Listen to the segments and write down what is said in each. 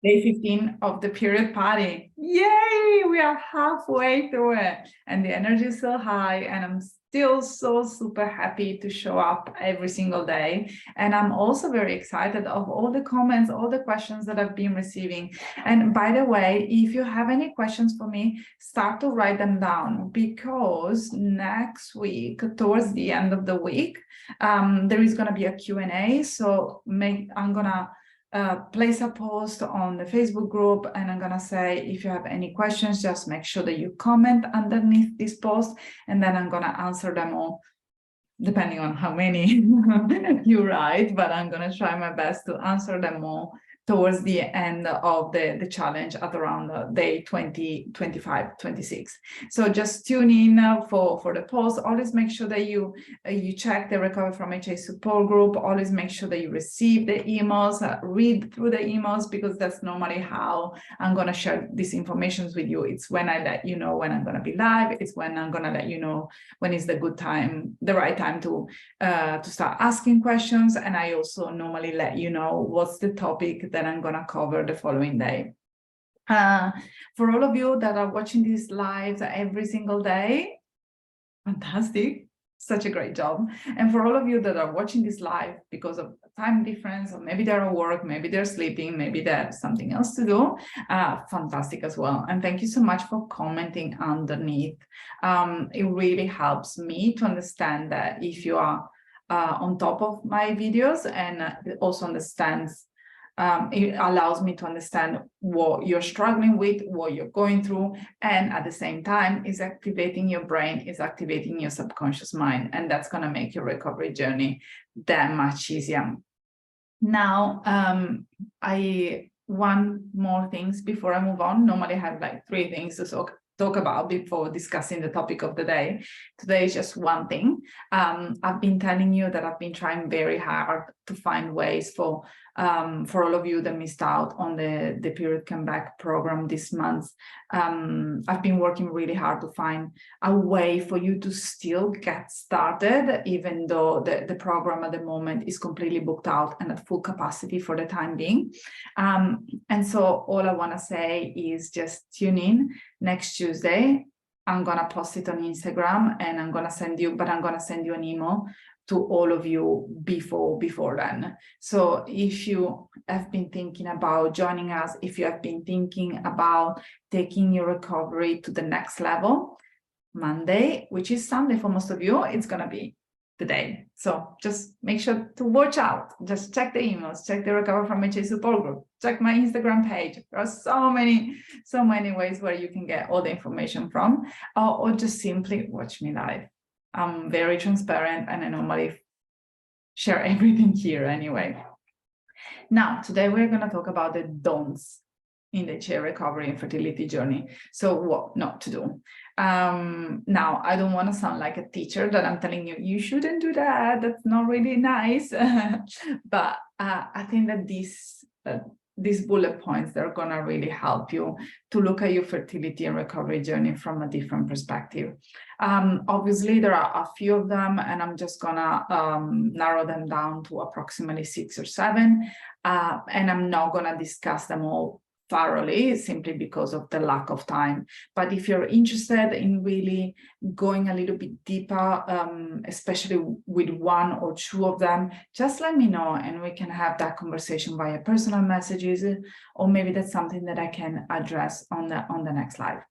Day 15 of the period party. Yay! We are halfway through it and the energy is so high and I'm still so super happy to show up every single day. And I'm also very excited of all the comments, all the questions that I've been receiving. And by the way, if you have any questions for me, start to write them down because next week, towards the end of the week, there is going to be a Q&A. So I'm going to place a post on the Facebook group and I'm gonna say, if you have any questions, just make sure that you comment underneath this post and then I'm gonna answer them all, depending on how many you write, but I'm gonna try my best to answer them all towards the end of the challenge at around day 20, 25, 26. So just tune in for the post. Always make sure that you check the Recover from HA support group. Always make sure that you receive the emails, read through the emails, because that's normally how I'm going to share these informations with you. It's when I let you know when I'm going to be live. It's when I'm going to let you know when is the good time, the right time to start asking questions. And I also normally let you know what's the topic that I'm going to cover the following day. For all of you that are watching these lives every single day, fantastic, such a great job. And for all of you that are watching this live because of time difference, or maybe they're at work, maybe they're sleeping, maybe they have something else to do, fantastic as well. And thank you so much for commenting underneath. It really helps me to understand that if you are on top of my videos, and also understands, it allows me to understand what you're struggling with, what you're going through, and at the same time is activating your brain, is activating your subconscious mind, and that's going to make your recovery journey that much easier. Now, one more things before I move on. Normally I have like 3 things to talk about before discussing the topic of the day. Today is just one thing. I've been telling you that I've been trying very hard to find ways for all of you that missed out on the Period Comeback program this month. I've been working really hard to find a way for you to still get started, even though the program at the moment is completely booked out and at full capacity for the time being. And so all I want to say is just tune in next Tuesday. I'm going to post it on Instagram and I'm going to send you an email to all of you before then. So if you have been thinking about joining us, if you have been thinking about taking your recovery to the next level, Monday, which is Sunday for most of you, it's going to be the day. So just make sure to watch out. Just check the emails, check the Recover from HA support group, check my Instagram page. There are so many ways where you can get all the information from, or just simply watch me live. I'm very transparent and I normally share everything here anyway. Now, today we're going to talk about the don'ts in the HA recovery and fertility journey. So what not to do. Now, I don't want to sound like a teacher that I'm telling you, you shouldn't do that. That's not really nice. But I think that these bullet points, they're going to really help you to look at your fertility and recovery journey from a different perspective. Obviously, there are a few of them, and I'm just going to narrow them down to approximately 6 or 7. And I'm not going to discuss them all thoroughly, simply because of the lack of time. But if you're interested in really going a little bit deeper, especially with 1 or 2 of them, just let me know and we can have that conversation via personal messages, or maybe that's something that I can address on the next live.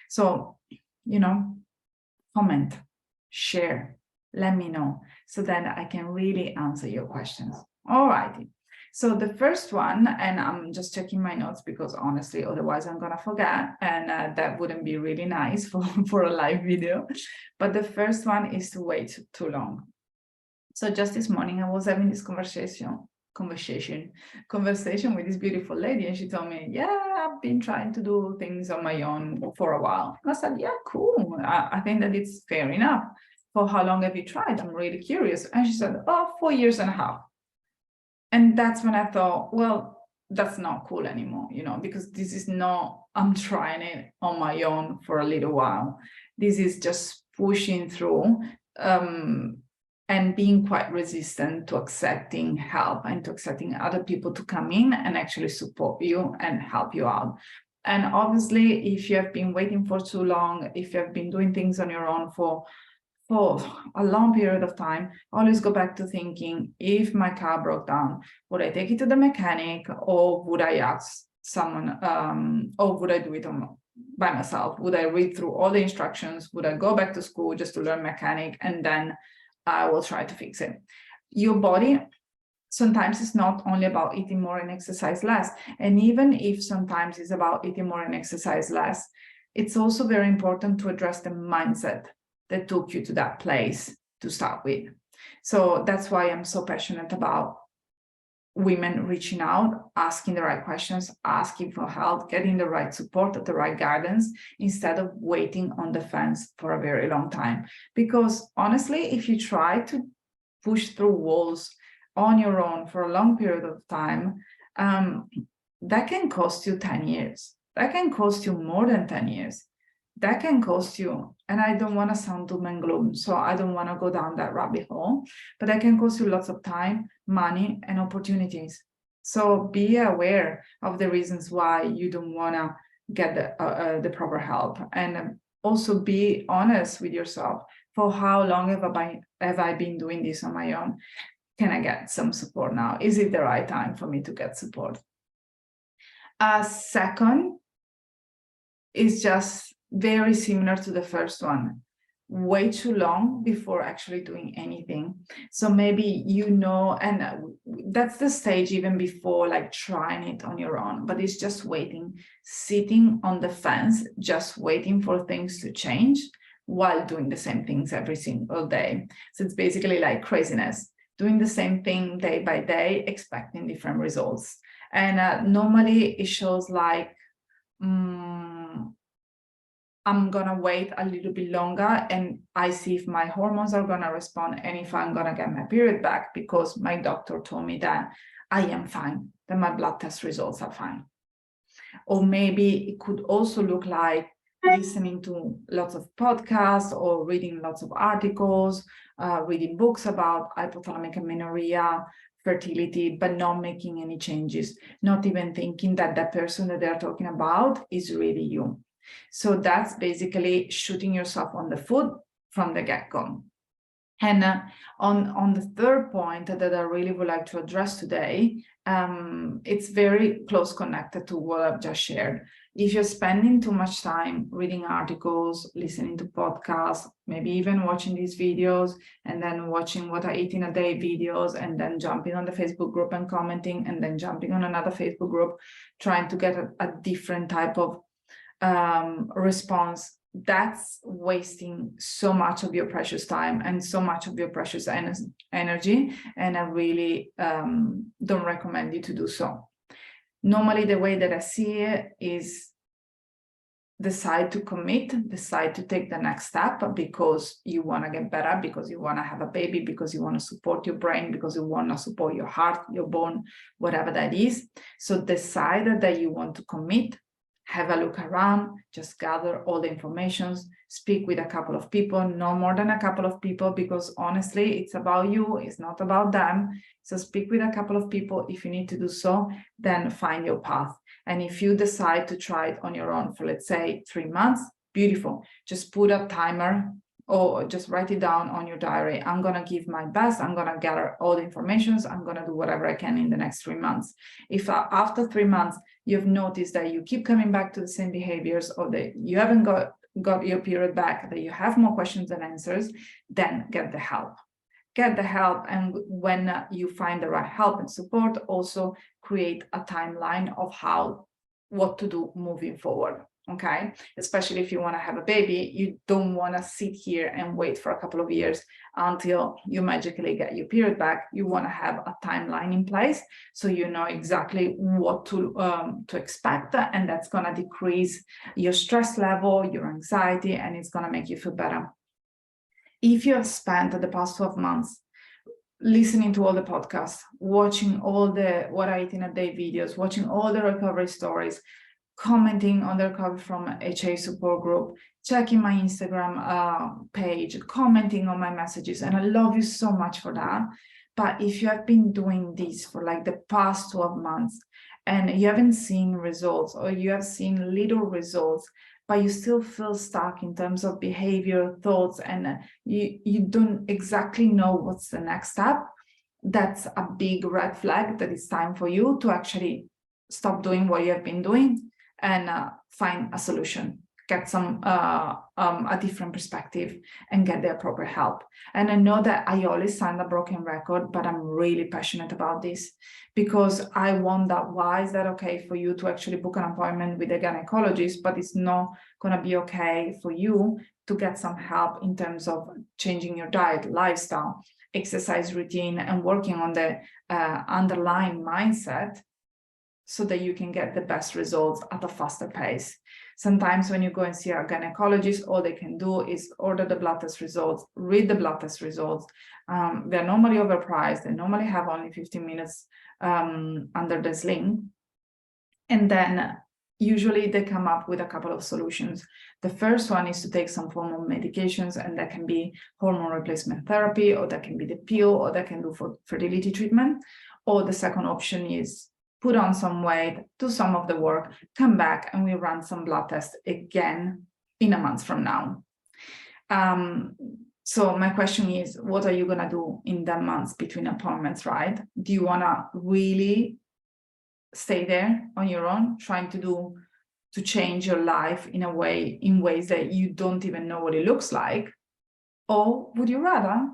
So, comment, share, let me know, so then I can really answer your questions. All righty. So the first one, and I'm just checking my notes because honestly, otherwise I'm going to forget, and that wouldn't be really nice for a live video. But the first one is to wait too long. So just this morning, I was having this conversation with this beautiful lady, and she told me, yeah, I've been trying to do things on my own for a while. And I said, yeah, cool. I think that it's fair enough. For how long have you tried? I'm really curious. And she said, 4.5 years. And that's when I thought, well, that's not cool anymore, because this is not, I'm trying it on my own for a little while. This is just pushing through. And and being quite resistant to accepting help and to accepting other people to come in and actually support you and help you out. And obviously, if you have been waiting for too long, if you have been doing things on your own for a long period of time, always go back to thinking, if my car broke down, would I take it to the mechanic, or would I ask someone, or would I do it by myself? Would I read through all the instructions? Would I go back to school just to learn mechanic, and then I will try to fix it? Your body sometimes it's not only about eating more and exercise less. And even if sometimes it's about eating more and exercise less, it's also very important to address the mindset that took you to that place to start with. So that's why I'm so passionate about women reaching out, asking the right questions, asking for help, getting the right support, the right guidance, instead of waiting on the fence for a very long time. Because honestly, if you try to push through walls on your own for a long period of time, that can cost you 10 years. That can cost you more than 10 years. That can cost you, and I don't want to sound doom and gloom, so I don't want to go down that rabbit hole, but that can cost you lots of time, money, and opportunities. So be aware of the reasons why you don't want to get the proper help, and also be honest with yourself. For how long have I been doing this on my own? Can I get some support now? Is it the right time for me to get support? Second is just very similar to the first one. Way too long before actually doing anything. So maybe and that's the stage even before like trying it on your own, but it's just waiting, sitting on the fence, just waiting for things to change while doing the same things every single day. So it's basically like craziness, doing the same thing day by day, expecting different results. And normally it shows like, I'm gonna wait a little bit longer and I see if my hormones are gonna respond and if I'm gonna get my period back because my doctor told me that I am fine, that my blood test results are fine. Or maybe it could also look like listening to lots of podcasts or reading lots of articles, reading books about hypothalamic amenorrhea, fertility, but not making any changes, not even thinking that the person that they're talking about is really you. So that's basically shooting yourself on the foot from the get-go. And on the third point that I really would like to address today, it's very close connected to what I've just shared. If you're spending too much time reading articles, listening to podcasts, maybe even watching these videos, and then watching what I eat in a day videos, and then jumping on the Facebook group and commenting, and then jumping on another Facebook group, trying to get a different type of response, that's wasting so much of your precious time and so much of your precious energy, and I really don't recommend you to do so. Normally, the way that I see it is decide to commit, decide to take the next step because you want to get better, because you want to have a baby, because you want to support your brain, because you want to support your heart, your bone, whatever that is. So decide that you want to commit. Have a look around, just gather all the information, speak with a couple of people, no more than a couple of people, because honestly, it's about you, it's not about them. So speak with a couple of people. If you need to do so, then find your path. And if you decide to try it on your own for, let's say, 3 months, beautiful. Just put a timer or just write it down on your diary. I'm going to give my best. I'm going to gather all the information. I'm going to do whatever I can in the next 3 months. If after 3 months, you've noticed that you keep coming back to the same behaviors, or that you haven't got your period back, that you have more questions than answers, then get the help. Get the help. And when you find the right help and support, also create a timeline of what to do moving forward. Okay, especially if you want to have a baby, you don't want to sit here and wait for a couple of years until you magically get your period back. You want to have a timeline in place so you know exactly what to expect, and that's going to decrease your stress level, your anxiety, and it's going to make you feel better. If you have spent the past 12 months listening to all the podcasts, watching all the What I Eat in a Day videos, watching all the recovery stories, commenting on the recovery from HA support group, checking my Instagram page, commenting on my messages. And I love you so much for that. But if you have been doing this for like the past 12 months and you haven't seen results, or you have seen little results, but you still feel stuck in terms of behavior, thoughts, and you don't exactly know what's the next step, that's a big red flag that it's time for you to actually stop doing what you have been doing and find a solution, get a different perspective and get the appropriate help. And I know that I always sound a broken record, but I'm really passionate about this because I wonder, why is that okay for you to actually book an appointment with a gynecologist, but it's not going to be okay for you to get some help in terms of changing your diet, lifestyle, exercise routine, and working on the underlying mindset so that you can get the best results at a faster pace. Sometimes when you go and see a gynecologist, all they can do is order the blood test results, read the blood test results. They're normally overpriced. They normally have only 15 minutes under the sling. And then usually they come up with a couple of solutions. The first one is to take some form of medications, and that can be hormone replacement therapy, or that can be the pill, or that can do for fertility treatment. Or the second option is put on some weight, do some of the work, come back, and we run some blood tests again in a month from now. So my question is, what are you going to do in the months between appointments, right? Do you want to really stay there on your own, trying to change your life in ways that you don't even know what it looks like? Or would you rather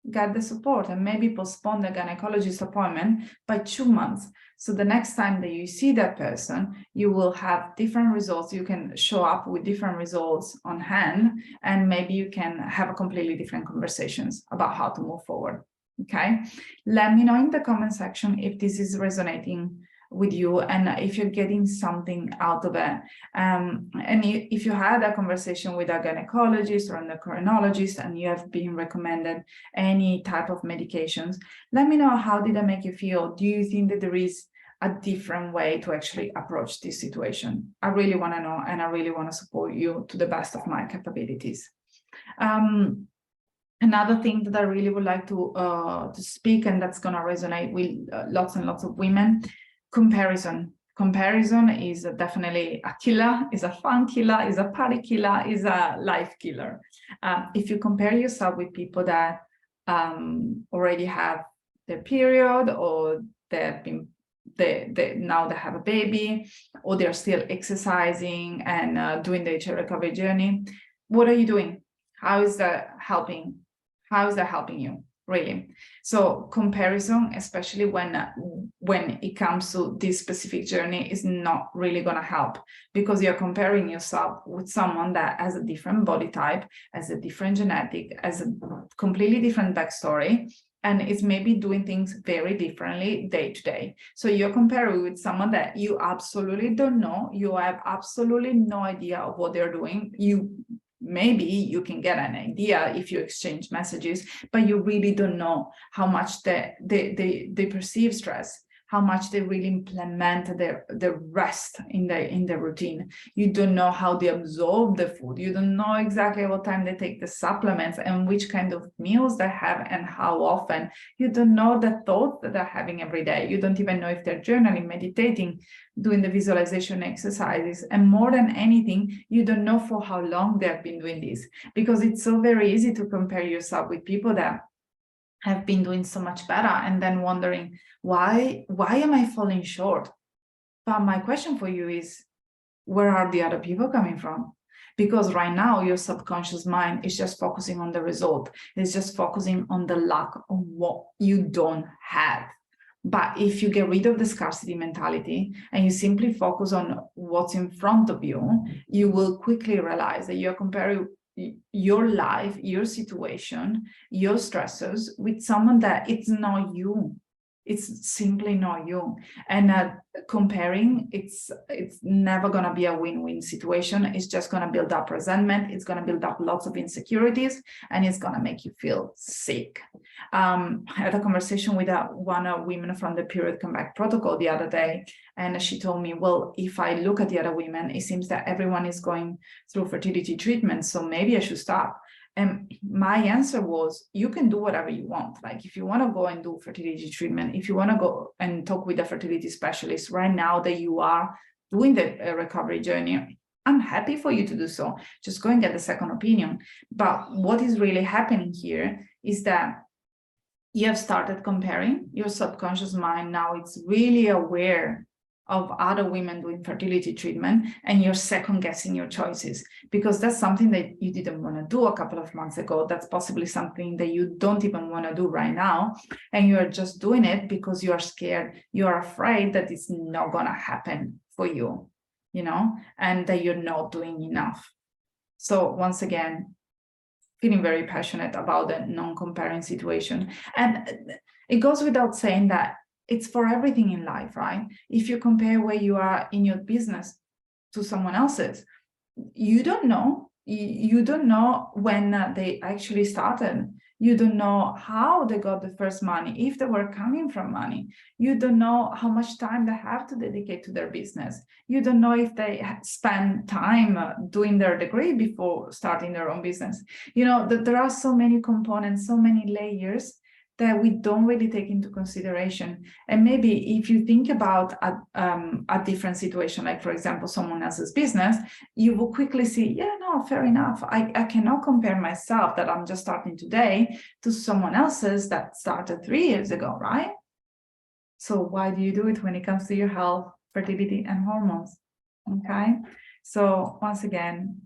get the support and maybe postpone the gynecologist appointment by 2 months? So the next time that you see that person, you will have different results. You can show up with different results on hand, and maybe you can have a completely different conversations about how to move forward. Okay. Let me know in the comment section if this is resonating with you and if you're getting something out of it. And if you had a conversation with a gynecologist or an endocrinologist and you have been recommended any type of medications, let me know, how did that make you feel? Do you think that there is a different way to actually approach this situation? I really want to know, and I really want to support you to the best of my capabilities. Another thing that I really would like to speak, and that's going to resonate with lots and lots of women: comparison. Comparison is definitely a killer, is a fun killer, is a party killer, is a life killer. If you compare yourself with people that already have their period, or now they have a baby, or they're still exercising and doing the HA recovery journey, what are you doing? How is that helping? How is that helping you? Really? So comparison, especially when it comes to this specific journey, is not really going to help, because you're comparing yourself with someone that has a different body type, has a different genetic, has a completely different backstory, and is maybe doing things very differently day to day. So you're comparing with someone that you absolutely don't know. You have absolutely no idea of what they're doing. Maybe you can get an idea if you exchange messages, but you really don't know how much they perceive stress, how much they really implement the rest in the routine. You don't know how they absorb the food. You don't know exactly what time they take the supplements and which kind of meals they have and how often. You don't know the thoughts that they're having every day. You don't even know if they're journaling, meditating, doing the visualization exercises. And more than anything, you don't know for how long they've been doing this, because it's so very easy to compare yourself with people that have been doing so much better and then wondering, why am I falling short? But my question for you is, where are the other people coming from? Because right now your subconscious mind is just focusing on the result. It's just focusing on the lack of what you don't have. But if you get rid of the scarcity mentality and you simply focus on what's in front of you, you will quickly realize that you're comparing your life, your situation, your stressors with someone that it's not you. It's simply not you. And comparing, it's never going to be a win-win situation. It's just going to build up resentment. It's going to build up lots of insecurities, and it's going to make you feel sick. I had a conversation with one of women from the Period Comeback Protocol the other day, and she told me, well, if I look at the other women, it seems that everyone is going through fertility treatment, so maybe I should stop. And my answer was, you can do whatever you want. Like, if you want to go and do fertility treatment, if you want to go and talk with a fertility specialist right now that you are doing the recovery journey, I'm happy for you to do so. Just go and get the second opinion. But what is really happening here is that you have started comparing. Your subconscious mind now it's really aware of other women doing fertility treatment, and you're second guessing your choices, because that's something that you didn't want to do a couple of months ago. That's possibly something that you don't even want to do right now, and you're just doing it because you are scared, you are afraid that it's not going to happen for you, you know, and that you're not doing enough. So once again, feeling very passionate about the non-comparing situation. And it goes without saying that it's for everything in life, right? If you compare where you are in your business to someone else's, you don't know. You don't know when they actually started. You don't know how they got the first money, if they were coming from money. You don't know how much time they have to dedicate to their business. You don't know if they spend time doing their degree before starting their own business. You know, there are so many components, so many layers that we don't really take into consideration. And maybe if you think about a different situation, like for example, someone else's business, you will quickly see, yeah, no, fair enough. I cannot compare myself that I'm just starting today to someone else's that started 3 years ago, right? So why do you do it when it comes to your health, fertility, and hormones? Okay. So once again,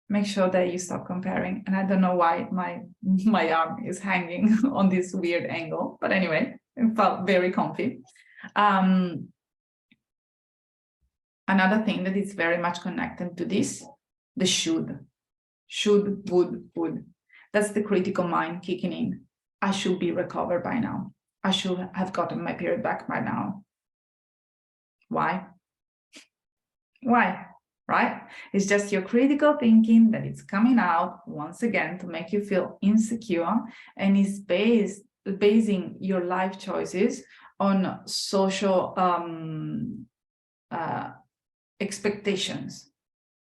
make sure that you stop comparing. And I don't know why my arm is hanging on this weird angle, but anyway, it felt very comfy. Another thing that is very much connected to this, the should, would. That's the critical mind kicking in. I should be recovered by now. I should have gotten my period back by now. Why? Why? Right? It's just your critical thinking that it's coming out once again to make you feel insecure, and is basing your life choices on social expectations.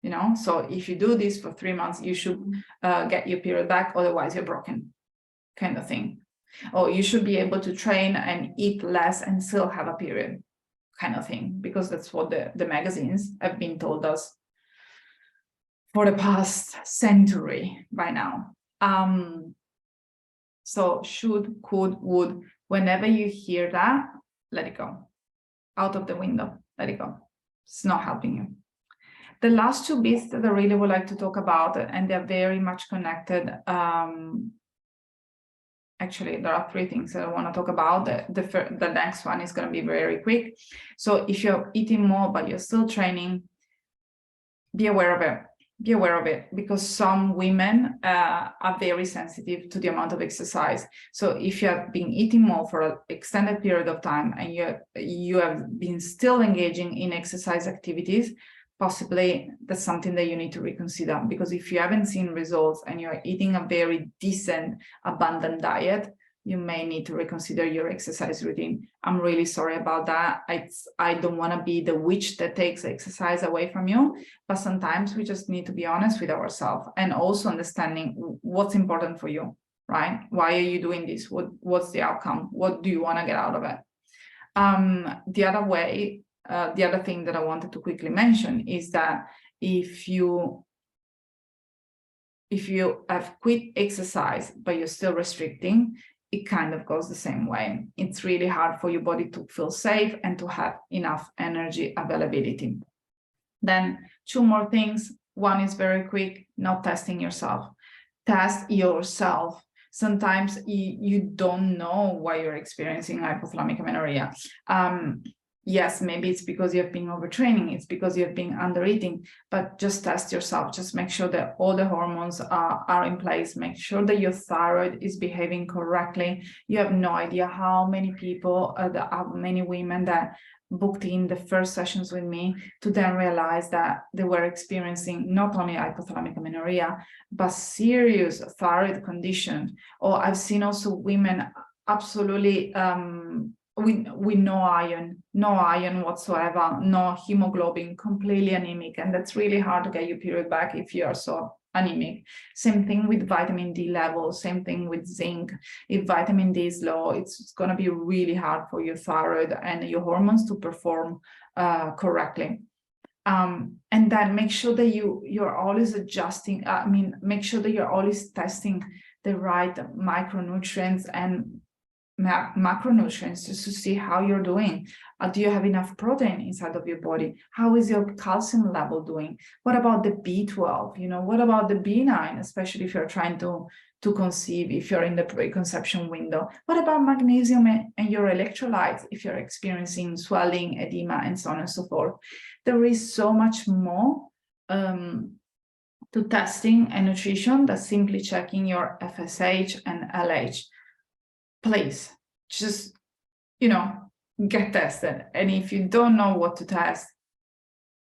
You know, so if you do this for 3 months, you should get your period back, otherwise you're broken, kind of thing. Or you should be able to train and eat less and still have a period, kind of thing, because that's what the magazines have been told us for the past century by now. So should, could, would, whenever you hear that, let it go. Out of the window, let it go. It's not helping you. The last two bits that I really would like to talk about, and they're very much connected. Actually, there are 3 things that I want to talk about. The next one is going to be very quick. So if you're eating more, but you're still training, be aware of it. Be aware of it, because some women are very sensitive to the amount of exercise. So if you have been eating more for an extended period of time and you have been still engaging in exercise activities, possibly that's something that you need to reconsider, because if you haven't seen results and you're eating a very decent, abundant diet, you may need to reconsider your exercise routine. I'm really sorry about that. I don't want to be the witch that takes exercise away from you, but sometimes we just need to be honest with ourselves, and also understanding what's important for you, right? Why are you doing this? What's the outcome? What do you want to get out of it? The other thing that I wanted to quickly mention is that if you have quit exercise, but you're still restricting, it kind of goes the same way. It's really hard for your body to feel safe and to have enough energy availability. Then 2 more things. One is very quick, not testing yourself. Test yourself. Sometimes you don't know why you're experiencing hypothalamic amenorrhea. Yes, maybe it's because you have been overtraining, it's because you have been undereating, but just test yourself. Just make sure that all the hormones are in place. Make sure that your thyroid is behaving correctly. You have no idea how many people, many women that booked in the first sessions with me to then realize that they were experiencing not only hypothalamic amenorrhea, but serious thyroid condition. Or I've seen also women absolutely with no iron whatsoever, no hemoglobin, completely anemic. And that's really hard to get your period back if you are so anemic. Same thing with vitamin D levels, same thing with zinc. If vitamin D is low, it's going to be really hard for your thyroid and your hormones to perform correctly. And then make sure that you're always adjusting. Make sure that you're always testing the right micronutrients and macronutrients just to see how you're doing. Do you have enough protein inside of your body? How is your calcium level doing? What about the B12? What about the B9, especially if you're trying to conceive, if you're in the preconception window? What about magnesium and your electrolytes if you're experiencing swelling, edema, and so on and so forth? There is so much more to testing and nutrition than simply checking your FSH and LH. Please just, get tested. And if you don't know what to test,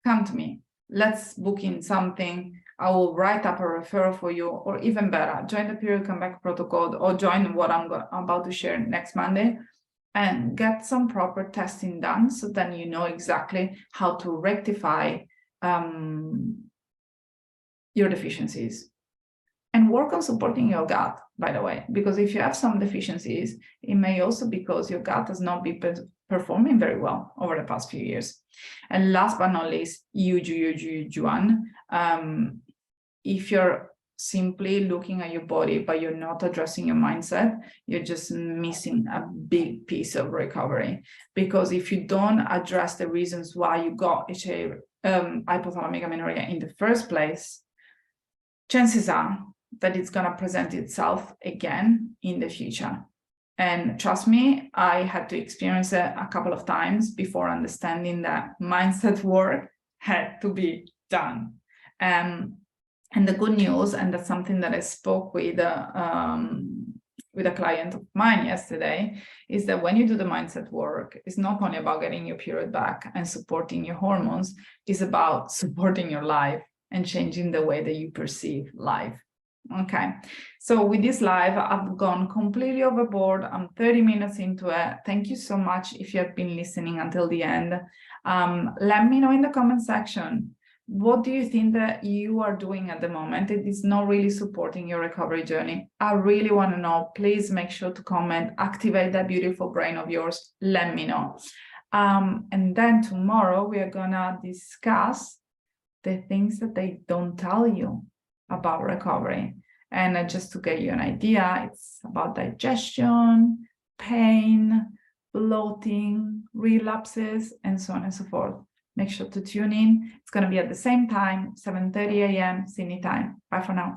come to me. Let's book in something. I will write up a referral for you, or even better, join the period comeback protocol or join what I'm about to share next Monday and get some proper testing done so then you know exactly how to rectify your deficiencies. And work on supporting your gut, by the way, because if you have some deficiencies, it may also be because your gut has not been performing very well over the past few years. And last but not least, Juan, if you're simply looking at your body, but you're not addressing your mindset, you're just missing a big piece of recovery. Because if you don't address the reasons why you got hypothalamic amenorrhea in the first place, chances are that it's going to present itself again in the future. And trust me, I had to experience it a couple of times before understanding that mindset work had to be done. And the good news, and that's something that I spoke with a client of mine yesterday, is that when you do the mindset work, it's not only about getting your period back and supporting your hormones, it's about supporting your life and changing the way that you perceive life. Okay, so with this live, I've gone completely overboard. I'm 30 minutes into it. Thank you so much if you have been listening until the end. Let me know in the comment section, what do you think that you are doing at the moment? It is not really supporting your recovery journey. I really want to know. Please make sure to comment, activate that beautiful brain of yours. Let me know. And then tomorrow we are gonna discuss the things that they don't tell you about recovery. And just to get you an idea, it's about digestion, pain, bloating, relapses, and so on and so forth. Make sure to tune in. It's going to be at the same time, 7:30 a.m. Sydney time. Bye for now.